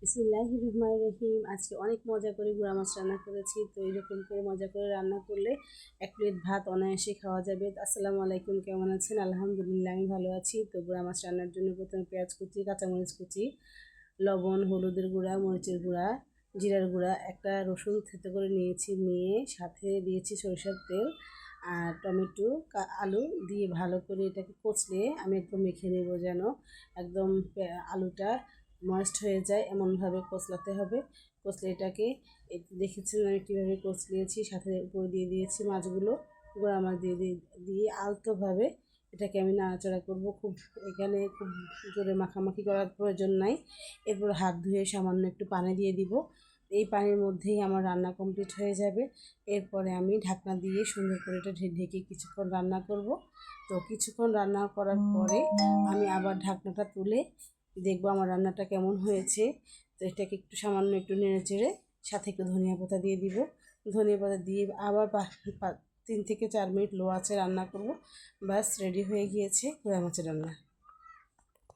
বিসমিল্লাহির রহমানির রহিম। আজকে অনেক মজা করে গুঁড়া মাছ রান্না করেছি। তো এরকম করে মজা করে রান্না করলে এক প্লেট ভাত অনায়াসে খাওয়া যাবে। আসসালামু আলাইকুম, কেমন আছেন? আলহামদুলিল্লাহ, আমি ভালো আছি। তো গুঁড়া মাছ রান্নার জন্য প্রথমে পেঁয়াজ কুচি, কাঁচামরিচ কুচি, লবণ, হলুদের গুঁড়া, মরিচের গুঁড়া, জিরার গুঁড়া, একটা রসুন থেতো করে নিয়েছি, নিয়ে সাথে দিয়েছি সরিষার তেল আর টমেটো, আলু দিয়ে ভালো করে এটাকে কচলে আমি একদম মেখে নেব, যেন একদম আলুটা ময়েস্ট হয়ে যায় এমনভাবে কচলাতে হবে। কচলে এটাকে দেখেছেন আমি কীভাবে কচলিয়েছি। সাথে উপরে দিয়ে দিয়েছি মাছগুলো, গুঁড়া মাছ দিয়ে আলতোভাবে এটাকে আমি নাড়াচাড়া করব। এখানে খুব জোরে মাখামাখি করার প্রয়োজন নাই। এরপর হাত ধুয়ে সামান্য একটু পানি দিয়ে দিব। এই পানির মধ্যেই আমার রান্না কমপ্লিট হয়ে যাবে। এরপরে আমি ঢাকনা দিয়ে সুন্দর করে এটা ঢেকে কিছুক্ষণ রান্না করব। তো কিছুক্ষণ রান্না করার পরে আমি আবার ঢাকনাটা তুলে দেখবো আমার রান্নাটা কেমন হয়েছে। তো এটাকে একটু সামান্য একটু নেড়ে চেড়ে সাথে একটু ধনিয়া পাতা দিয়ে দিব। ধনিয়া পাতা দিয়ে আবার 3 থেকে 4 মিনিট লো আঁচে রান্না করব। ব্যাস রেডি হয়ে গিয়েছে গুঁড়া মাছের রান্না।